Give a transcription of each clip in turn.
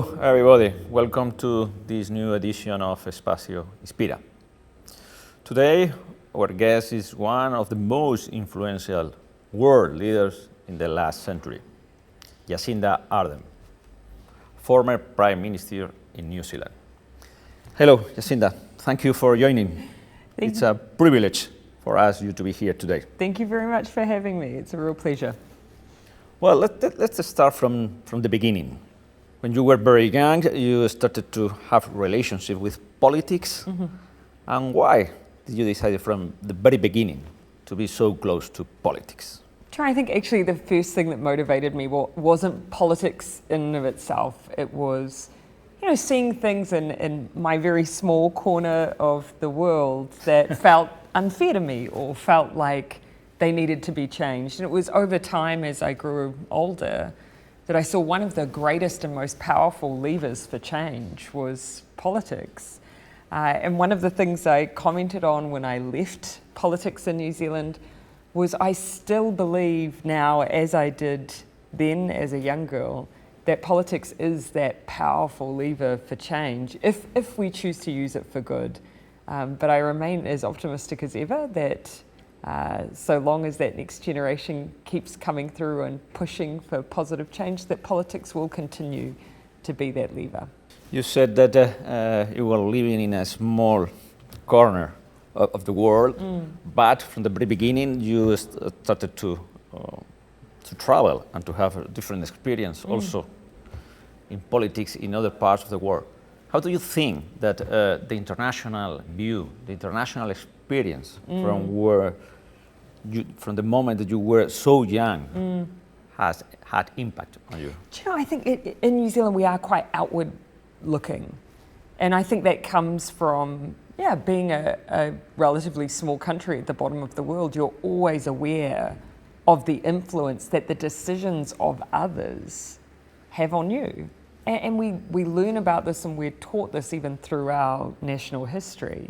Hello, everybody. Welcome to this new edition of Espacio Inspira. Today, our guest is one of the most influential world leaders in the last century, Jacinda Ardern, former Prime Minister in New Zealand. Hello, Jacinda. Thank you for joining. It's a privilege for us you to be here today. Thank you very much for having me. It's a real pleasure. Well, let's start from the beginning. When you were very young, you started to have a relationship with politics. Mm-hmm. And why did you decide from the very beginning to be so close to politics? I think actually the first thing that motivated me wasn't politics in and of itself. It was, seeing things in my very small corner of the world that felt unfair to me or felt like they needed to be changed. And it was over time as I grew older that I saw one of the greatest and most powerful levers for change was politics. And one of the things I commented on when I left politics in New Zealand was I still believe now, as I did then as a young girl, that politics is that powerful lever for change if we choose to use it for good. But I remain as optimistic as ever that so long as that next generation keeps coming through and pushing for positive change, that politics will continue to be that lever. You said that you were living in a small corner of the world, but from the very beginning you started to travel and to have a different experience also in politics in other parts of the world. How do you think that the international view, the international experience from the moment that you were so young has had impact on you? I think in New Zealand we are quite outward looking. And I think that comes from being a relatively small country at the bottom of the world. You're always aware of the influence that the decisions of others have on you. And we learn about this and we're taught this even through our national history.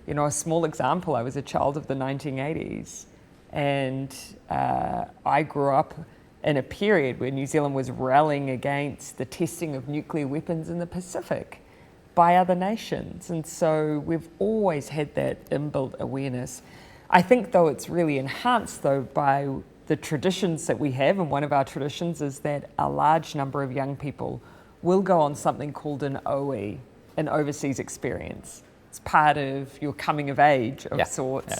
A small example, I was a child of the 1980s and I grew up in a period where New Zealand was rallying against the testing of nuclear weapons in the Pacific by other nations. And so we've always had that inbuilt awareness. I think though it's really enhanced though by the traditions that we have, and one of our traditions is that a large number of young people will go on something called an OE, an overseas experience. It's part of your coming of age of sorts.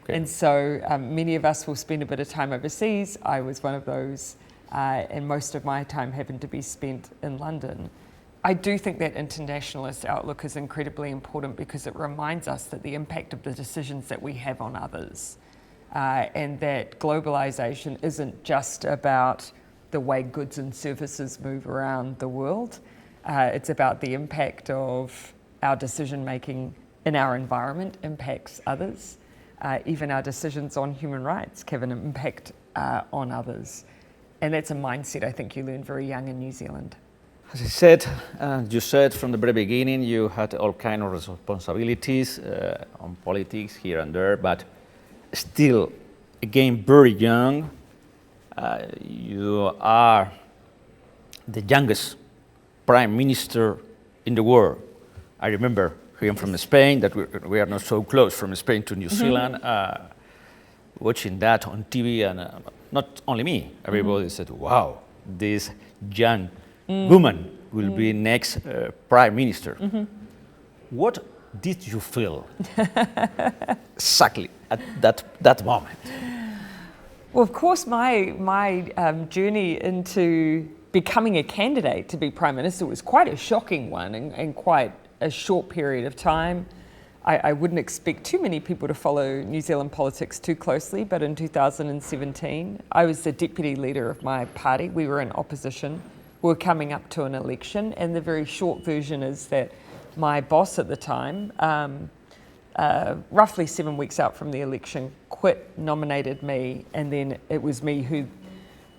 And so many of us will spend a bit of time overseas. I was one of those, and most of my time happened to be spent in London. I do think that internationalist outlook is incredibly important because it reminds us that the impact of the decisions that we have on others, and that globalization isn't just about the way goods and services move around the world. It's about the impact of our decision making in our environment impacts others. Even our decisions on human rights have an impact on others. And that's a mindset I think you learn very young in New Zealand. As I said, you said from the very beginning you had all kinds of responsibilities on politics here and there, but still, again, very young. You are the youngest prime minister in the world. I remember here from Spain, that we are not so close from Spain to New Zealand, watching that on TV, and not only me, everybody said, wow, this young woman will be next prime minister. What did you feel exactly at that moment? Well, of course, my journey into becoming a candidate to be Prime Minister was quite a shocking one and quite a short period of time. I wouldn't expect too many people to follow New Zealand politics too closely, but in 2017, I was the deputy leader of my party. We were in opposition. We were coming up to an election, and the very short version is that my boss at the time, roughly 7 weeks out from the election, quit, nominated me, and then it was me who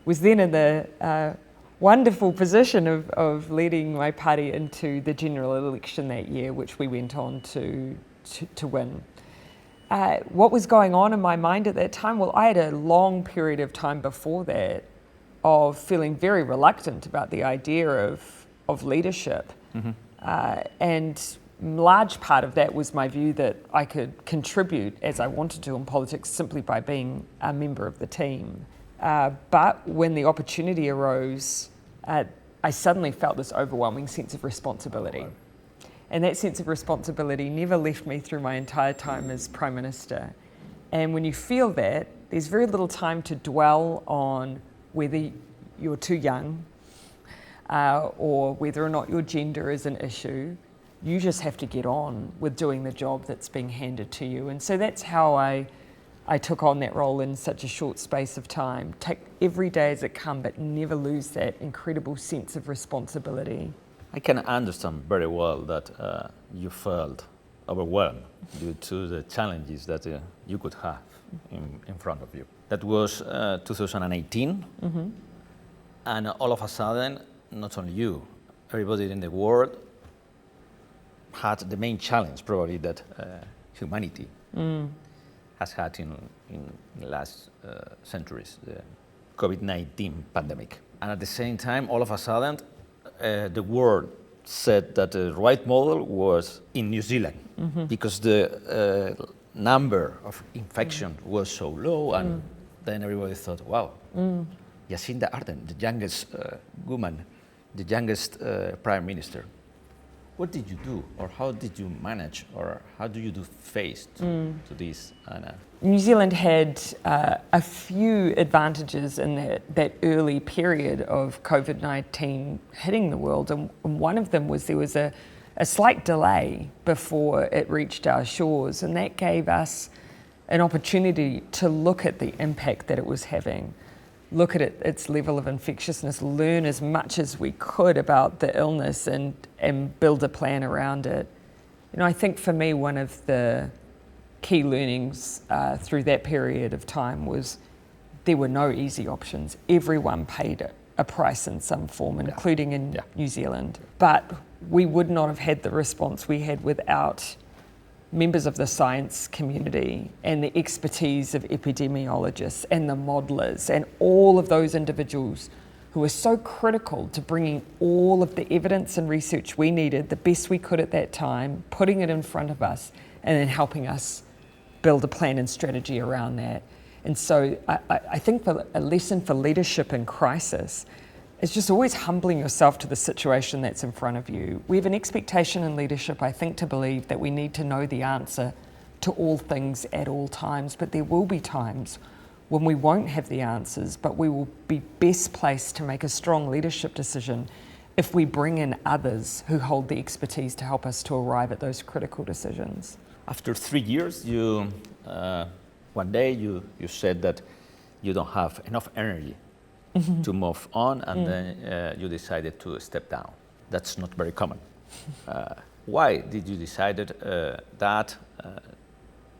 was then in the wonderful position of leading my party into the general election that year, which we went on to win. What was going on in my mind at that time? Well, I had a long period of time before that of feeling very reluctant about the idea of of leadership. And large part of that was my view that I could contribute as I wanted to in politics simply by being a member of the team. But when the opportunity arose, I suddenly felt this overwhelming sense of responsibility. And that sense of responsibility never left me through my entire time as Prime Minister. And when you feel that, there's very little time to dwell on whether you're too young or whether or not your gender is an issue. You just have to get on with doing the job that's being handed to you. And so that's how I took on that role in such a short space of time. Take every day as it comes, but never lose that incredible sense of responsibility. I can understand very well that you felt overwhelmed due to the challenges that you could have in front of you. That was 2018, and all of a sudden, not only you, everybody in the world had the main challenge probably that humanity has had in the last centuries, the COVID-19 pandemic. And at the same time, all of a sudden, the world said that the right model was in New Zealand because the number of infection was so low, and then everybody thought, wow, Jacinda Ardern, the youngest woman, the youngest prime minister. What did you do, or how did you manage, or how do you do face to this, Anna? New Zealand had a few advantages in that early period of COVID-19 hitting the world, and one of them was there was a slight delay before it reached our shores, and that gave us an opportunity to look at the impact that it was having, look at its level of infectiousness, learn as much as we could about the illness and build a plan around it. You know, I think for me, one of the key learnings through that period of time was there were no easy options. Everyone paid a price in some form, including in New Zealand. But we would not have had the response we had without members of the science community and the expertise of epidemiologists and the modelers and all of those individuals who were so critical to bringing all of the evidence and research we needed, the best we could at that time, putting it in front of us, and then helping us build a plan and strategy around that. And so I think a lesson for leadership in crisis is just always humbling yourself to the situation that's in front of you. We have an expectation in leadership, I think, to believe that we need to know the answer to all things at all times, but there will be times when we won't have the answers, but we will be best placed to make a strong leadership decision if we bring in others who hold the expertise to help us to arrive at those critical decisions. After 3 years, one day you said that you don't have enough energy to move on, and then you decided to step down. That's not very common. Why did you decide that?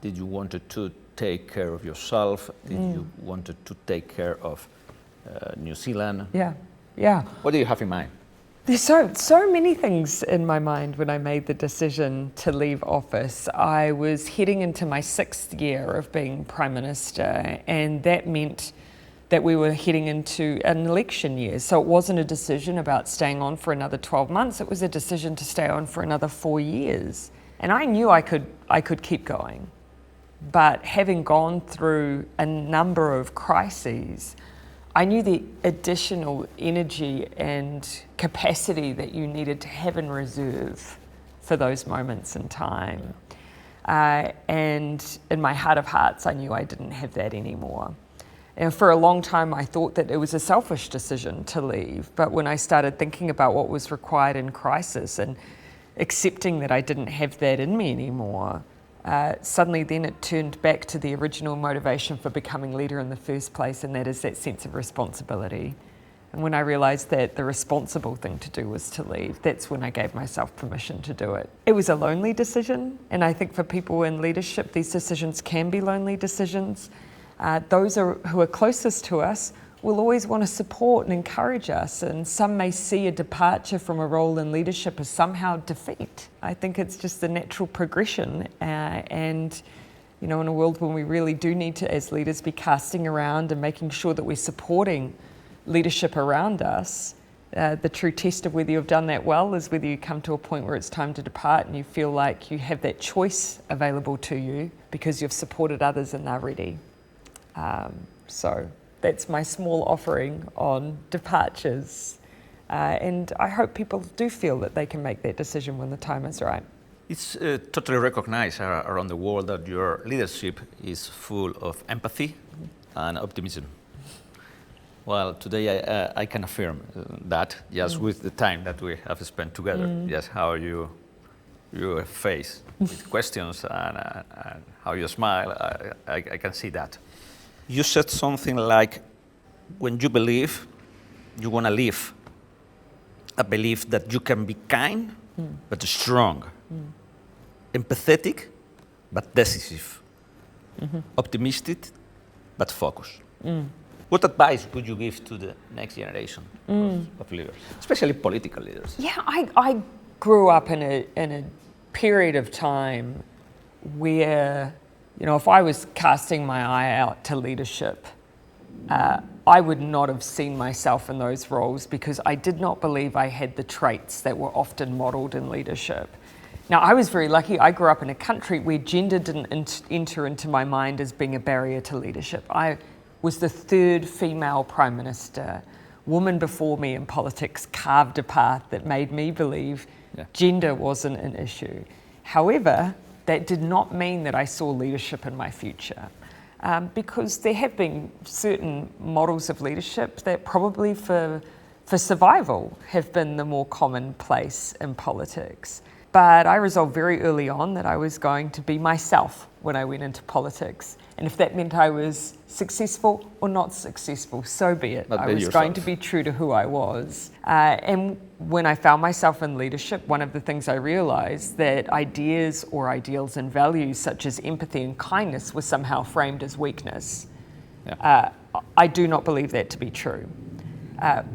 Did you wanted to take care of yourself? Did you wanted to take care of New Zealand? Yeah. What do you have in mind? There's so many things in my mind when I made the decision to leave office. I was heading into my 6th year of being Prime Minister, and that meant that we were heading into an election year. So it wasn't a decision about staying on for another 12 months, it was a decision to stay on for another 4 years. And I knew I could keep going. But having gone through a number of crises, I knew the additional energy and capacity that you needed to have in reserve for those moments in time. And in my heart of hearts, I knew I didn't have that anymore. And for a long time, I thought that it was a selfish decision to leave. But when I started thinking about what was required in crisis and accepting that I didn't have that in me anymore, suddenly then it turned back to the original motivation for becoming leader in the first place, and that is that sense of responsibility. And when I realised that the responsible thing to do was to leave, that's when I gave myself permission to do it. It was a lonely decision, and I think for people in leadership, these decisions can be lonely decisions. Those who are closest to us will always want to support and encourage us, and some may see a departure from a role in leadership as somehow defeat. I think it's just the natural progression, and you know, in a world when we really do need to, as leaders, be casting around and making sure that we're supporting leadership around us, The true test of whether you've done that well is whether you come to a point where it's time to depart and you feel like you have that choice available to you because you've supported others and they're ready. So that's my small offering on departures. And I hope people do feel that they can make that decision when the time is right. It's totally recognized around the world that your leadership is full of empathy and optimism. Well, today I can affirm that just with the time that we have spent together, just how you face with questions and how you smile, I can see that. You said something like, when you believe, you want to live a belief that you can be kind, but strong, empathetic, but decisive, optimistic, but focused. What advice would you give to the next generation of leaders, especially political leaders? Yeah, I grew up in a period of time where, if I was casting my eye out to leadership, I would not have seen myself in those roles because I did not believe I had the traits that were often modelled in leadership. Now, I was very lucky. I grew up in a country where gender didn't enter into my mind as being a barrier to leadership. I was the third female Prime Minister. Woman before me in politics carved a path that made me believe gender wasn't an issue. However, that did not mean that I saw leadership in my future. Because there have been certain models of leadership that probably for survival have been the more commonplace in politics. But I resolved very early on that I was going to be myself when I went into politics. And if that meant I was successful or not successful, so be it. I was going to be true to who I was. And when I found myself in leadership, one of the things I realized that ideas or ideals and values such as empathy and kindness were somehow framed as weakness. I do not believe that to be true.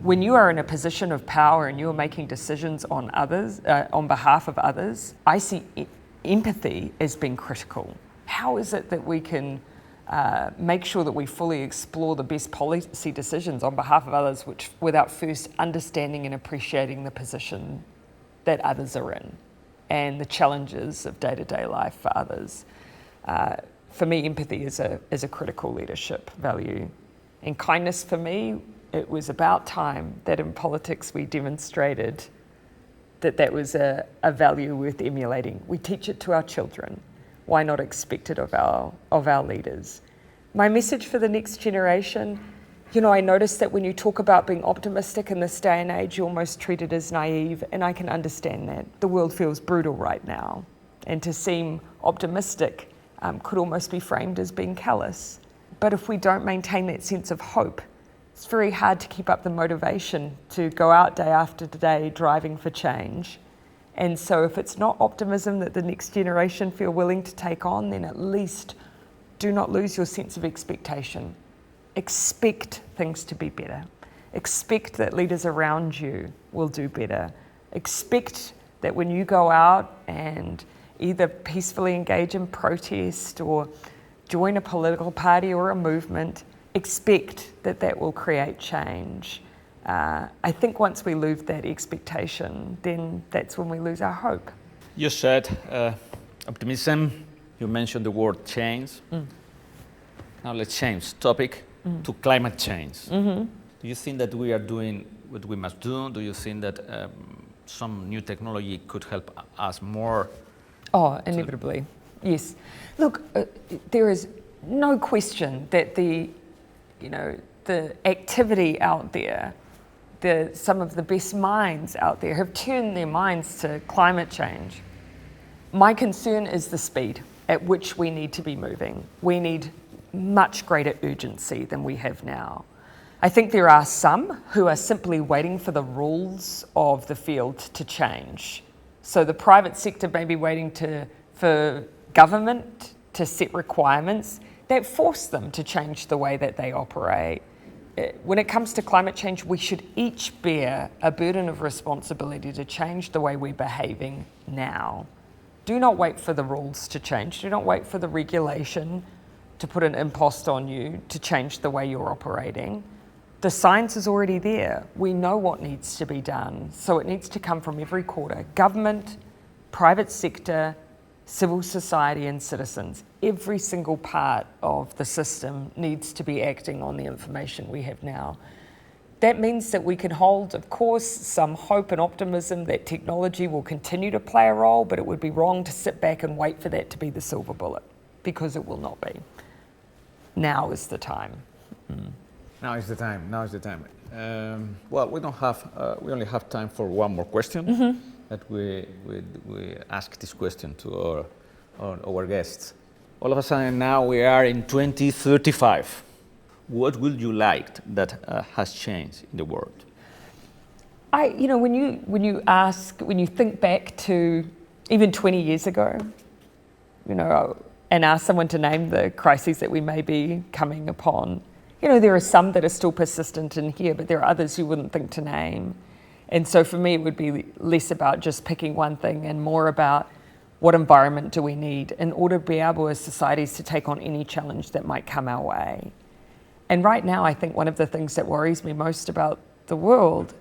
When you are in a position of power and you are making decisions on others, on behalf of others, I see empathy as being critical. How is it that we can make sure that we fully explore the best policy decisions on behalf of others without first understanding and appreciating the position that others are in and the challenges of day-to-day life for others? For me, empathy is a critical leadership value. And kindness for me, it was about time that in politics we demonstrated that was a value worth emulating. We teach it to our children. Why not expect it of our leaders? My message for the next generation, I noticed that when you talk about being optimistic in this day and age, you almost treat it as naive, and I can understand that. The world feels brutal right now, and to seem optimistic could almost be framed as being callous. But if we don't maintain that sense of hope, it's very hard to keep up the motivation to go out day after day driving for change. And so if it's not optimism that the next generation feel willing to take on, then at least do not lose your sense of expectation. Expect things to be better. Expect that leaders around you will do better. Expect that when you go out and either peacefully engage in protest or join a political party or a movement, expect that will create change. I think once we lose that expectation, then that's when we lose our hope. You said optimism, you mentioned the word change. Now let's change topic to climate change. Do you think that we are doing what we must do? Do you think that some new technology could help us more? Oh, inevitably, yes. Look, there is no question that the activity out there, some of the best minds out there have turned their minds to climate change. My concern is the speed at which we need to be moving. We need much greater urgency than we have now. I think there are some who are simply waiting for the rules of the field to change. So the private sector may be waiting for government to set requirements that force them to change the way that they operate. When it comes to climate change, we should each bear a burden of responsibility to change the way we're behaving now. Do not wait for the rules to change. Do not wait for the regulation to put an impost on you to change the way you're operating. The science is already there. We know what needs to be done. So it needs to come from every quarter. Government, private sector, civil society and citizens. Every single part of the system needs to be acting on the information we have now. That means that we can hold, of course, some hope and optimism that technology will continue to play a role, but it would be wrong to sit back and wait for that to be the silver bullet, because it will not be. Now is the time. Now is the time. Now is the time. Well, we don't have. We only have time for one more question. That we ask this question to our guests. All of a sudden, now we are in 2035. What would you like that has changed in the world? When you think back to even 20 years ago, and ask someone to name the crises that we may be coming upon, there are some that are still persistent in here, but there are others you wouldn't think to name. And so for me, it would be less about just picking one thing and more about what environment do we need in order to be able as societies to take on any challenge that might come our way. And right now, I think one of the things that worries me most about the world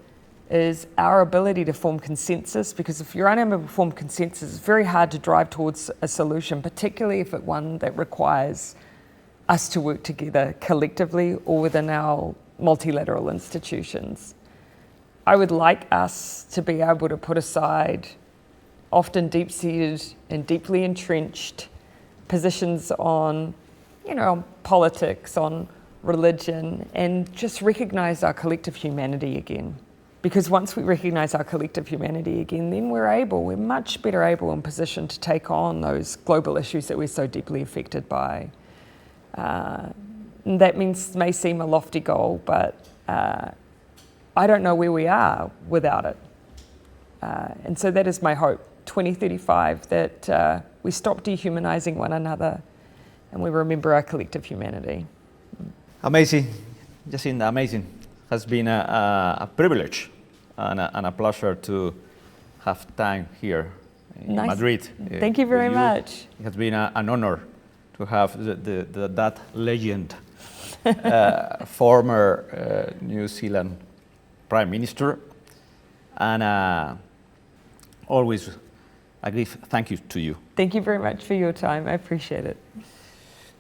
is our ability to form consensus, because if you're unable to form consensus, it's very hard to drive towards a solution, particularly if it's one that requires us to work together collectively or within our multilateral institutions. I would like us to be able to put aside often deep-seated and deeply entrenched positions on, politics, on religion, and just recognize our collective humanity again. Because once we recognize our collective humanity again, then we're much better able and positioned to take on those global issues that we're so deeply affected by. That may seem a lofty goal, but I don't know where we are without it. And so that is my hope, 2035, that we stop dehumanizing one another and we remember our collective humanity. Amazing, Jacinda, amazing. It has been a privilege and a pleasure to have time here in Madrid. Thank you very much. It has been an honor to have that legend, former New Zealand Prime Minister, and always I give thank you to you. Thank you very much for your time. I appreciate it.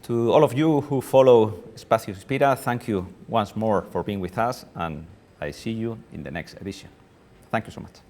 To all of you who follow Espacio Inspira, thank you once more for being with us, and I see you in the next edition. Thank you so much.